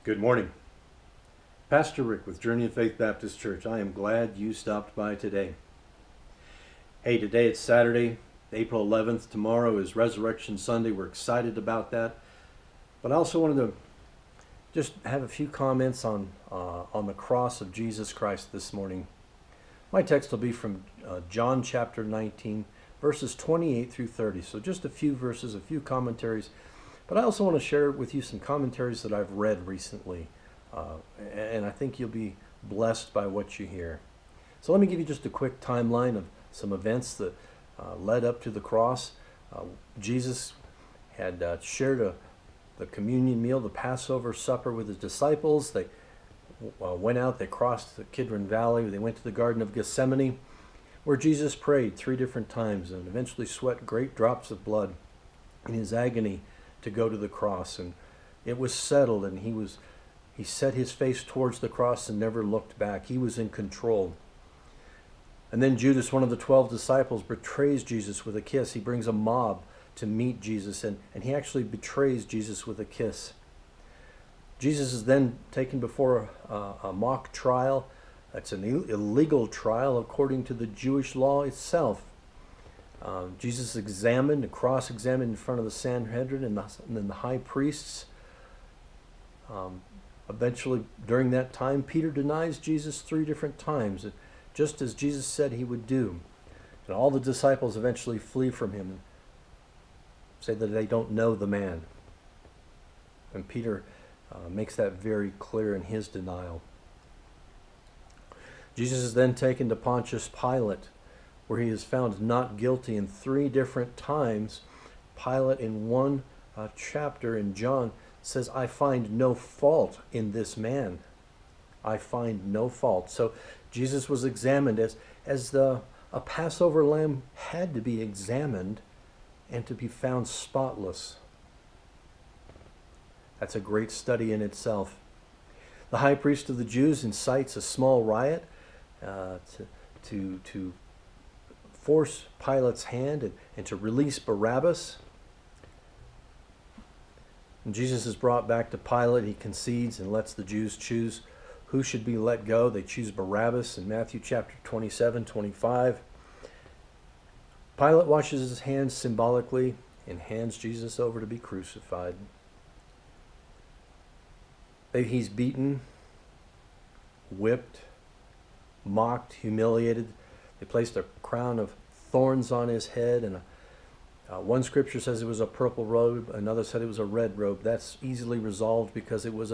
Good morning. Pastor Rick with Journey of Faith Baptist Church. I am glad you stopped by today. Hey, today it's Saturday, April 11th. Tomorrow is Resurrection Sunday. We're excited about that. But I also wanted to just have a few comments on the cross of Jesus Christ this morning. My text will be from John chapter 19, verses 28 through 30. So just a few verses, a few commentaries. But I also want to share with you some commentaries that I've read recently. And I think you'll be blessed by what you hear. So let me give you just a quick timeline of some events that led up to the cross. Jesus had shared the communion meal, the Passover supper with his disciples. They went out, they crossed the Kidron Valley, they went to the Garden of Gethsemane, where Jesus prayed 3 different times and eventually sweat great drops of blood in his agony to go to the cross. And it was settled, and he set his face towards the cross and never looked back. He was in control. And then Judas, one of the 12 disciples, betrays Jesus with a kiss. He brings a mob to meet Jesus, and he actually betrays Jesus with a kiss. Jesus is then taken before a mock trial. That's an illegal trial according to the Jewish law itself. Jesus is examined and cross-examined in front of the Sanhedrin and then the high priests. Eventually, during that time, Peter denies Jesus 3 different times, just as Jesus said he would do. And all the disciples eventually flee from him, say that they don't know the man. And Peter makes that very clear in his denial. Jesus is then taken to Pontius Pilate, where he is found not guilty, and 3 different times Pilate, in one chapter in John, says, I find no fault in this man. I find no fault. So Jesus was examined as a Passover lamb had to be examined and to be found spotless. That's a great study in itself. The high priest of the Jews incites a small riot to force Pilate's hand and to release Barabbas. And Jesus is brought back to Pilate. He concedes and lets the Jews choose who should be let go. They choose Barabbas in Matthew chapter 27, 25. Pilate washes his hands symbolically and hands Jesus over to be crucified. He's beaten, whipped, mocked, humiliated. They placed a crown of thorns on his head, and one scripture says it was a purple robe, another said it was a red robe. That's easily resolved because it was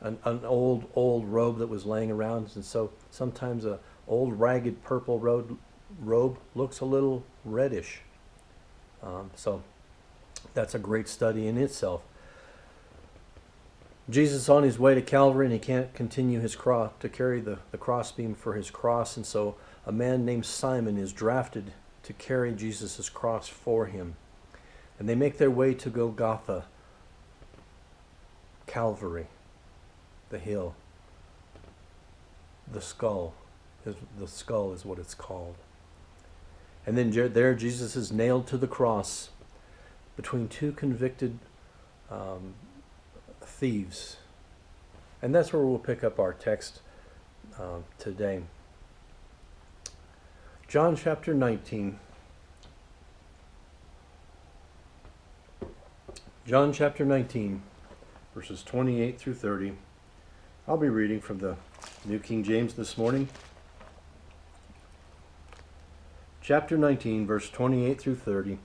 an old robe that was laying around, and so sometimes a old ragged purple robe looks a little reddish. So that's a great study in itself. Jesus is on his way to Calvary, and he can't continue his cross to carry the crossbeam for his cross, and so a man named Simon is drafted to carry Jesus' cross for him. And they make their way to Golgotha, Calvary, the hill. The skull is what it's called. And then there Jesus is nailed to the cross between 2 convicted thieves. And that's where we'll pick up our text today. John chapter 19. John chapter 19, verses 28 through 30. I'll be reading from the New King James this morning. Chapter 19, verse 28 through 30.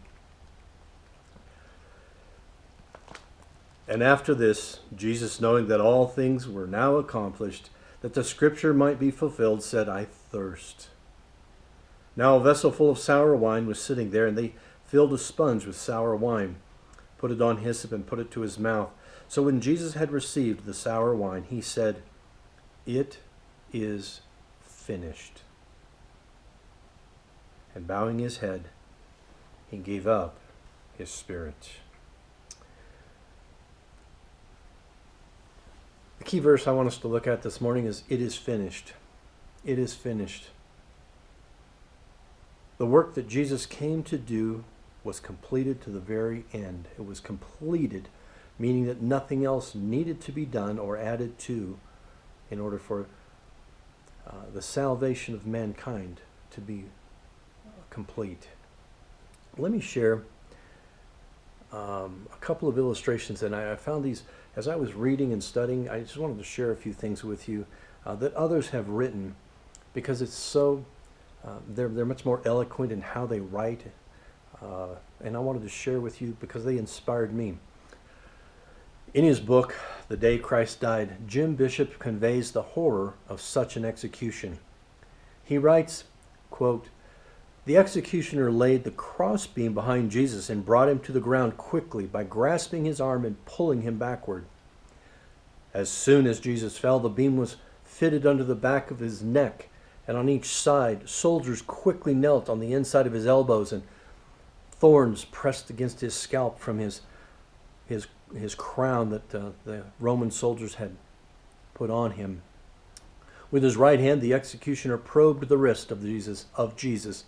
And after this, Jesus, knowing that all things were now accomplished, that the scripture might be fulfilled, said, I thirst. Now a vessel full of sour wine was sitting there, and they filled a sponge with sour wine, put it on hyssop, and put it to his mouth. So when Jesus had received the sour wine, he said, It is finished. And bowing his head, he gave up his spirit. The key verse I want us to look at this morning is, It is finished. It is finished. The work that Jesus came to do was completed to the very end. It was completed meaning that nothing else needed to be done or added to in order for the salvation of mankind to be complete. Let me share a couple of illustrations, and I found these as I was reading and studying. I just wanted to share a few things with you that others have written, because it's so they're much more eloquent in how they write, and I wanted to share with you because they inspired me. In his book, The Day Christ Died, Jim Bishop conveys the horror of such an execution. He writes, quote, "The executioner laid the crossbeam behind Jesus and brought him to the ground quickly by grasping his arm and pulling him backward. As soon as Jesus fell, the beam was fitted under the back of his neck, and on each side soldiers quickly knelt on the inside of his elbows, and thorns pressed against his scalp from his crown that the Roman soldiers had put on him. With his right hand, the executioner probed the wrist of Jesus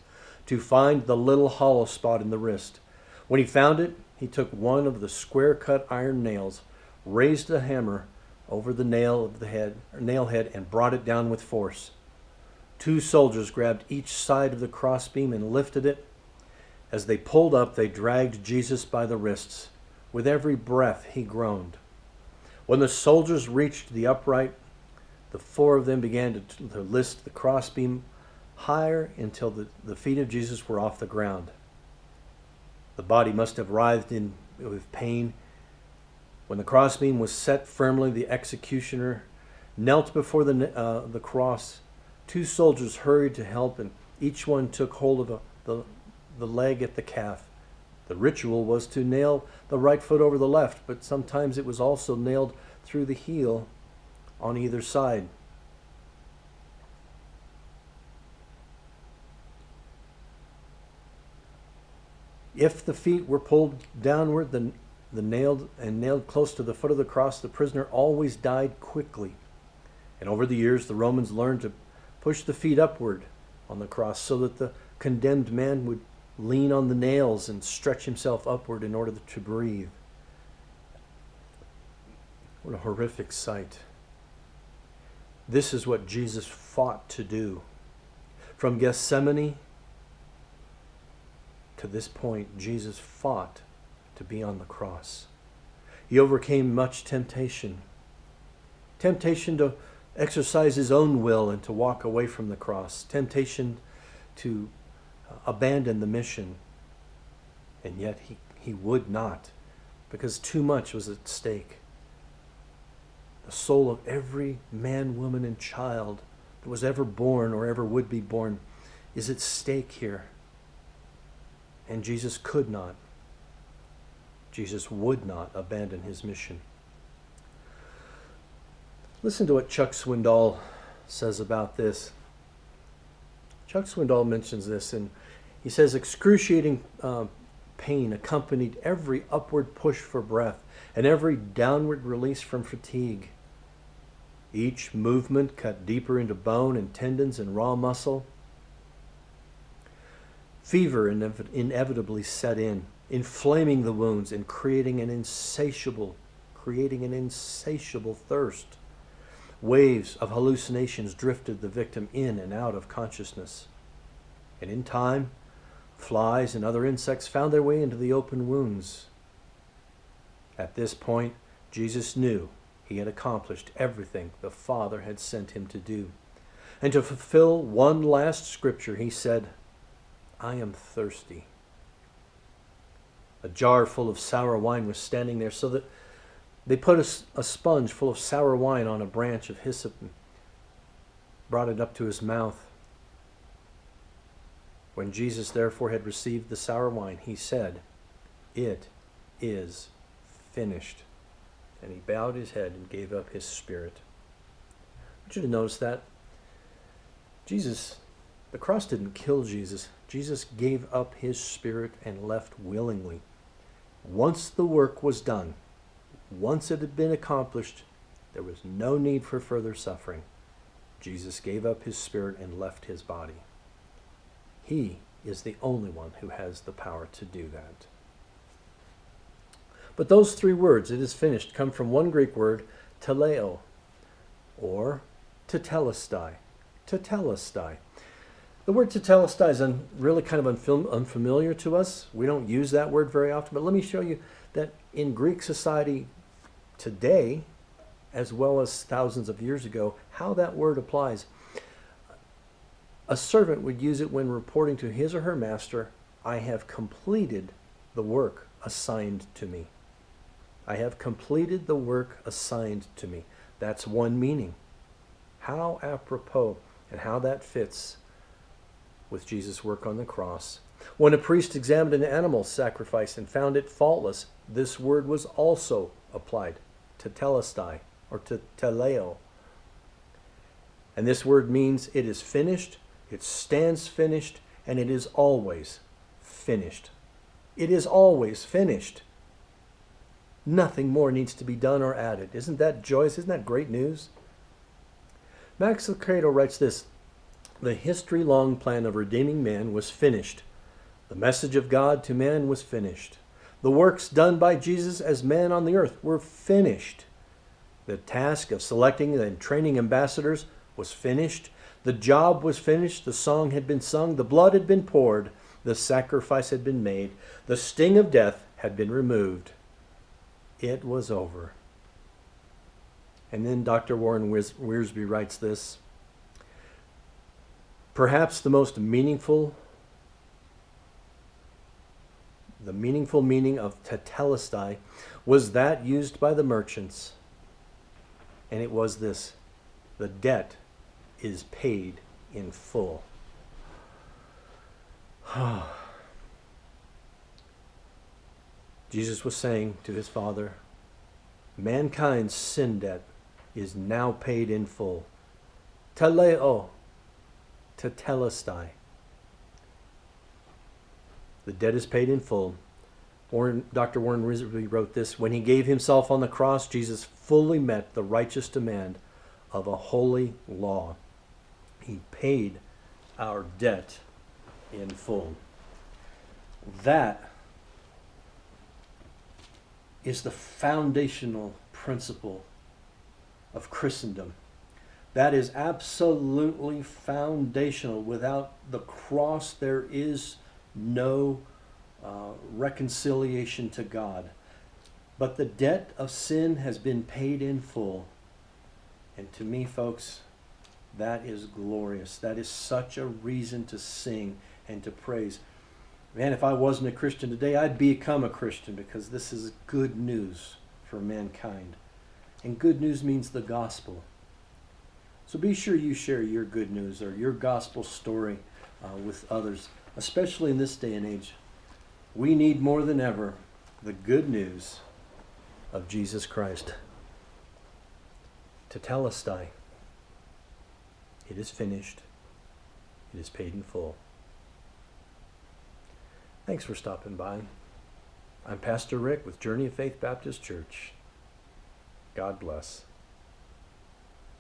to find the little hollow spot in the wrist. When he found it, he took one of the square-cut iron nails, raised the hammer over the nail head, and brought it down with force. 2 soldiers grabbed each side of the crossbeam and lifted it. As they pulled up, they dragged Jesus by the wrists. With every breath, he groaned. When the soldiers reached the upright, the 4 of them began to lift the crossbeam higher until the feet of Jesus were off the ground. The body must have writhed with pain. When the crossbeam was set firmly, the executioner knelt before the cross. 2 soldiers hurried to help, and each one took hold of the leg at the calf. The ritual was to nail the right foot over the left, but sometimes it was also nailed through the heel on either side. If the feet were pulled downward, nailed close to the foot of the cross, the prisoner always died quickly. And over the years, the Romans learned to push the feet upward on the cross so that the condemned man would lean on the nails and stretch himself upward in order to breathe. What a horrific sight. This is what Jesus fought to do. From Gethsemane to this point, Jesus fought to be on the cross. He overcame much temptation. Temptation to exercise his own will and to walk away from the cross. Temptation to abandon the mission. And yet he would not, because too much was at stake. The soul of every man, woman, and child that was ever born or ever would be born is at stake here. And Jesus could not. Jesus would not abandon his mission. Listen to what Chuck Swindoll says about this. Chuck Swindoll mentions this, and he says, excruciating pain accompanied every upward push for breath and every downward release from fatigue. Each movement cut deeper into bone and tendons and raw muscle. Fever inevitably set in, inflaming the wounds and creating an insatiable thirst. Waves of hallucinations drifted the victim in and out of consciousness. And in time, flies and other insects found their way into the open wounds. At this point, Jesus knew he had accomplished everything the Father had sent him to do. And to fulfill one last scripture, he said, I am thirsty. A jar full of sour wine was standing there, so that they put a sponge full of sour wine on a branch of hyssop and brought it up to his mouth. When Jesus therefore had received the sour wine, he said, It is finished. And he bowed his head and gave up his spirit. I want you to notice that the cross didn't kill Jesus. Jesus gave up his spirit and left willingly. Once the work was done, once it had been accomplished, there was no need for further suffering. Jesus gave up his spirit and left his body. He is the only one who has the power to do that. But those three words, it is finished, come from one Greek word, teleo, or tetelestai. Tetelestai. The word tetelestai is really kind of unfamiliar to us. We don't use that word very often, but let me show you that in Greek society today, as well as thousands of years ago, how that word applies. A servant would use it when reporting to his or her master, I have completed the work assigned to me. I have completed the work assigned to me. That's one meaning. How apropos and how that fits with Jesus' work on the cross. When a priest examined an animal sacrifice and found it faultless, this word was also applied, tetelestai, or teleo. And this word means it is finished, it stands finished, and it is always finished. It is always finished. Nothing more needs to be done or added. Isn't that joyous? Isn't that great news? Max Lucado writes this, the history-long plan of redeeming man was finished. The message of God to man was finished. The works done by Jesus as man on the earth were finished. The task of selecting and training ambassadors was finished. The job was finished. The song had been sung. The blood had been poured. The sacrifice had been made. The sting of death had been removed. It was over. And then Dr. Warren Wiersbe writes this, perhaps the most meaningful meaning of tetelestai was that used by the merchants. And it was this, the debt is paid in full. Jesus was saying to his Father, mankind's sin debt is now paid in full. Teleo, tetelestai. The debt is paid in full. Dr. Warren Wiersbe wrote this, when he gave himself on the cross, Jesus fully met the righteous demand of a holy law. He paid our debt in full. That is the foundational principle of Christendom. That is absolutely foundational. Without the cross, there is no reconciliation to God. But the debt of sin has been paid in full. And to me, folks, that is glorious. That is such a reason to sing and to praise. Man, if I wasn't a Christian today, I'd become a Christian, because this is good news for mankind. And good news means the gospel. So be sure you share your good news or your gospel story with others, especially in this day and age. We need more than ever the good news of Jesus Christ. Tetelestai. It is finished. It is paid in full. Thanks for stopping by. I'm Pastor Rick with Journey of Faith Baptist Church. God bless.